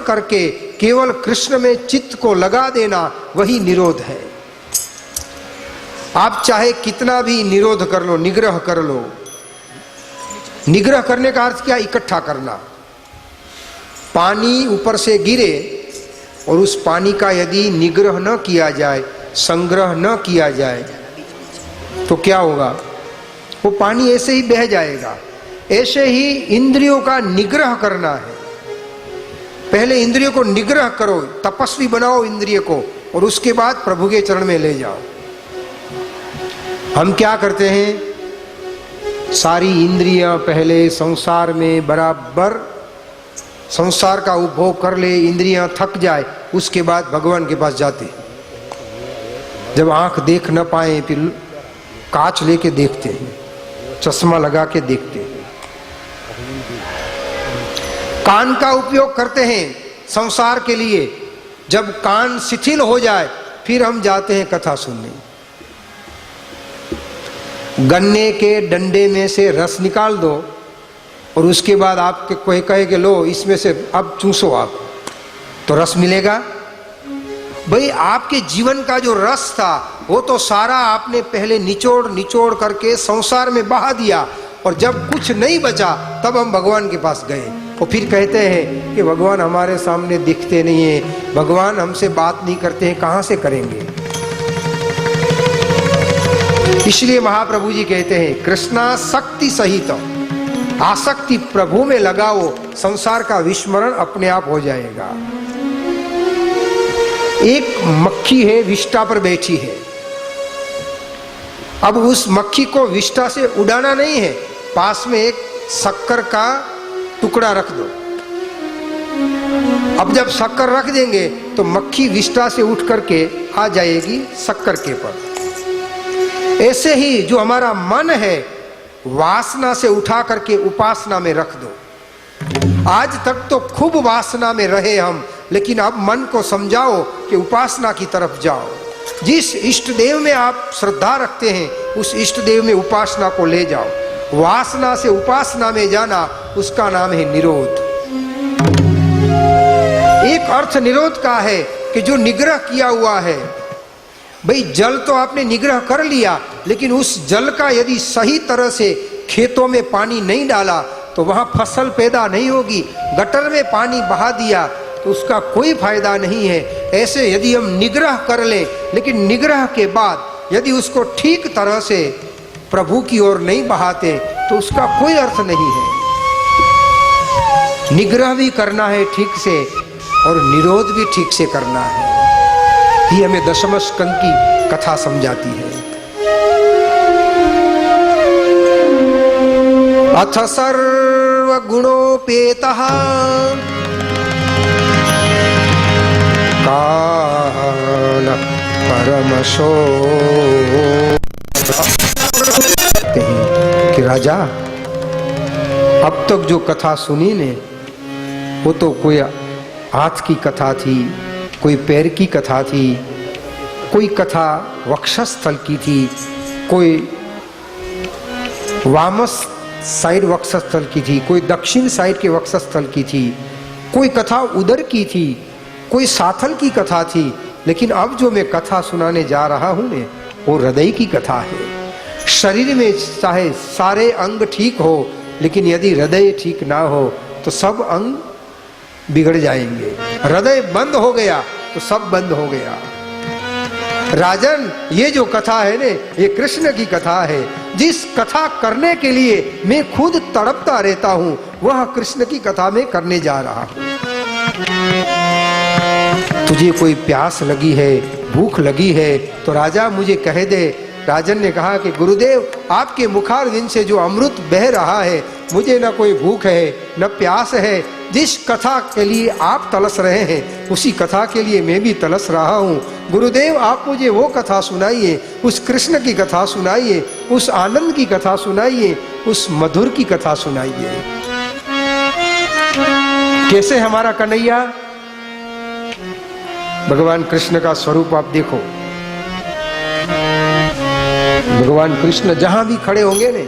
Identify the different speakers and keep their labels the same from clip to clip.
Speaker 1: करके केवल कृष्ण में चित्त को लगा देना वही निरोध है। आप चाहे कितना भी निरोध कर लो, निग्रह कर लो। निग्रह करने का अर्थ क्या? इकट्ठा करना। पानी ऊपर से गिरे और उस पानी का यदि निग्रह न किया जाए, संग्रह न किया जाए, तो क्या होगा? वो पानी ऐसे ही बह जाएगा। ऐसे ही इंद्रियों का निग्रह करना है। पहले इंद्रियों को निग्रह करो, तपस्वी बनाओ इंद्रिय को, और उसके बाद प्रभु के चरण में ले जाओ। हम क्या करते हैं? सारी इंद्रियां पहले संसार में बराबर संसार का उपभोग कर ले, इंद्रियां थक जाए, उसके बाद भगवान के पास जाते। जब आंख देख न पाए फिर कांच लेके देखते हैं, चश्मा लगा के देखते हैं। कान का उपयोग करते हैं संसार के लिए। जब कान शिथिल हो जाए फिर हम जाते हैं कथा सुनने। गन्ने के डंडे में से रस निकाल दो और उसके बाद आपके कोई कहे कि लो इसमें से अब चूसो आप, तो रस मिलेगा? भाई आपके जीवन का जो रस था वो तो सारा आपने पहले निचोड़ निचोड़ करके संसार में बहा दिया, और जब कुछ नहीं बचा तब हम भगवान के पास गए। और फिर कहते हैं कि भगवान हमारे सामने दिखते नहीं है, भगवान हमसे बात नहीं करते हैं, कहाँ से करेंगे? इसलिए महाप्रभु जी कहते हैं कृष्णासक्ति सहित, आसक्ति प्रभु में लगाओ, संसार का विस्मरण अपने आप हो जाएगा। एक मक्खी है, विष्ठा पर बैठी है। अब उस मक्खी को विष्ठा से उड़ाना नहीं है, पास में एक शक्कर का टुकड़ा रख दो। अब जब शक्कर रख देंगे तो मक्खी विष्ठा से उठ करके आ जाएगी शक्कर के पर। ऐसे ही जो हमारा मन है वासना से उठा करके उपासना में रख दो। आज तक तो खूब वासना में रहे हम, लेकिन अब मन को समझाओ कि उपासना की तरफ जाओ। जिस इष्ट देव में आप श्रद्धा रखते हैं उस इष्ट देव में उपासना को ले जाओ। वासना से उपासना में जाना, उसका नाम है निरोध। एक अर्थ निरोध का है कि जो निग्रह किया हुआ है। भाई जल तो आपने निग्रह कर लिया, लेकिन उस जल का यदि सही तरह से खेतों में पानी नहीं डाला तो वहां फसल पैदा नहीं होगी। गटर में पानी बहा दिया तो उसका कोई फायदा नहीं है। ऐसे यदि हम निग्रह कर लें, लेकिन निग्रह के बाद यदि उसको ठीक तरह से प्रभु की ओर नहीं बहाते तो उसका कोई अर्थ नहीं है। निग्रह भी करना है ठीक से और निरोध भी ठीक से करना है। ही हमें दशम स्कंद की कथा समझाती है। अथ सर्व गुणोपेतः काल परमशो। कि राजा अब तक जो कथा सुनी ने वो तो कोई हाथ की कथा थी, कोई पैर की कथा थी, कोई कथा वक्षस्थल की थी, कोई वामस साइड वक्षस्थल की थी, कोई दक्षिण साइड के वक्षस्थल की थी, कोई कथा उदर की थी, कोई साथल की कथा थी। लेकिन अब जो मैं कथा सुनाने जा रहा हूं ने वो हृदय की कथा है। शरीर में चाहे सारे अंग ठीक हो, लेकिन यदि हृदय ठीक ना हो तो सब अंग बिगड़ जाएंगे। हृदय बंद हो गया तो सब बंद हो गया। राजन, ये जो कथा है ने ये कृष्ण की कथा है। जिस कथा करने के लिए मैं खुद तड़पता रहता हूं वह कृष्ण की कथा में करने जा रहा हूं। तुझे कोई प्यास लगी है, भूख लगी है तो राजा मुझे कह दे। राजन ने कहा कि गुरुदेव आपके मुखारविंद से जो अमृत बह रहा है, मुझे न कोई भूख है न प्यास है। जिस कथा के लिए आप तलस रहे हैं उसी कथा के लिए मैं भी तलस रहा हूँ। गुरुदेव आप मुझे वो कथा सुनाइए, उस कृष्ण की कथा सुनाइए, उस आनंद की कथा सुनाइए, उस मधुर की कथा सुनाइए। कैसे हमारा कन्हैया, भगवान कृष्ण का स्वरूप आप देखो। भगवान कृष्ण जहां भी खड़े होंगे ने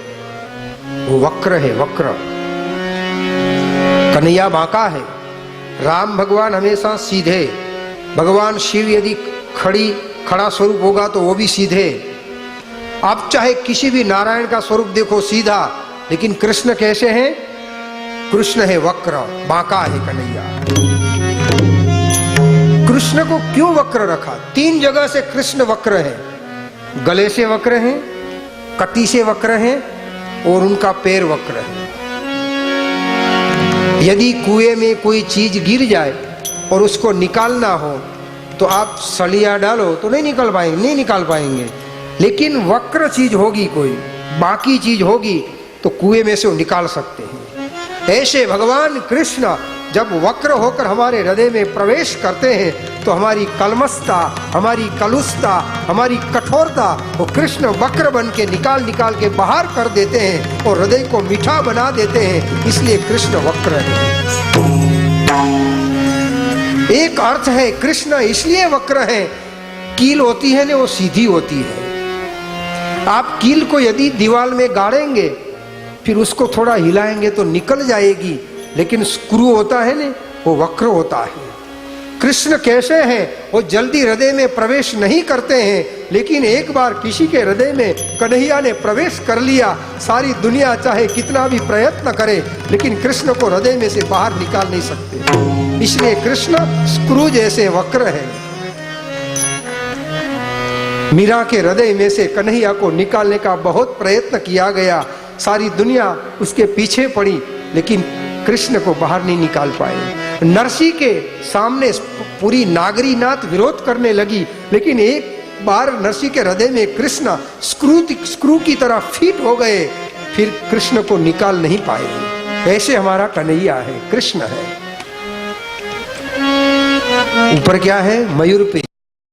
Speaker 1: वो वक्र है, वक्र। कन्हैया बांका है, राम भगवान हमेशा सीधे, भगवान शिव यदि खड़ा स्वरूप होगा तो वो भी सीधे। आप चाहे किसी भी नारायण का स्वरूप देखो सीधा, लेकिन कृष्ण कैसे हैं? कृष्ण है वक्र, बांका है कन्हैया। कृष्ण को क्यों वक्र रखा? 3 जगह से कृष्ण वक्र है। गले से वक्र हैं, कटी से वक्र हैं और उनका पैर वक्र है। यदि कुएं में कोई चीज गिर जाए और उसको निकालना हो तो आप सलिया डालो तो नहीं निकाल पाएंगे। लेकिन वक्र चीज होगी, कोई बाकी चीज होगी तो कुएं में से वो निकाल सकते हैं। ऐसे भगवान कृष्ण जब वक्र होकर हमारे हृदय में प्रवेश करते हैं तो हमारी कलमस्ता, हमारी कलुषता, हमारी कठोरता वो कृष्ण वक्र बन के निकाल के बाहर कर देते हैं और हृदय को मीठा बना देते हैं। इसलिए कृष्ण वक्र है। एक अर्थ है कृष्ण इसलिए वक्र है, कील होती है ना वो सीधी होती है। आप कील को यदि दीवार में गाड़ेंगे फिर उसको थोड़ा हिलाएंगे तो निकल जाएगी, लेकिन स्क्रू होता है ना वो वक्र होता है। कृष्ण कैसे हैं? वो जल्दी हृदय में प्रवेश नहीं करते हैं, लेकिन एक बार किसी के हृदय में कन्हैया ने प्रवेश कर लिया, सारी दुनिया चाहे कितना भी प्रयत्न करे लेकिन कृष्ण को हृदय में से बाहर निकाल नहीं सकते। इसलिए कृष्ण स्क्रू जैसे वक्र है। मीरा के हृदय में से कन्हैया को निकालने का बहुत प्रयत्न किया गया, सारी दुनिया उसके पीछे पड़ी लेकिन कृष्ण को बाहर नहीं निकाल पाए। नरसी के सामने पूरी नागरी नाथ विरोध करने लगी, लेकिन एक बार नरसी के हृदय में कृष्ण स्क्रू की तरह फिट हो गए, फिर कृष्ण को निकाल नहीं पाए। ऐसे हमारा कन्हैया है, कृष्ण है। ऊपर क्या है? मयूर पे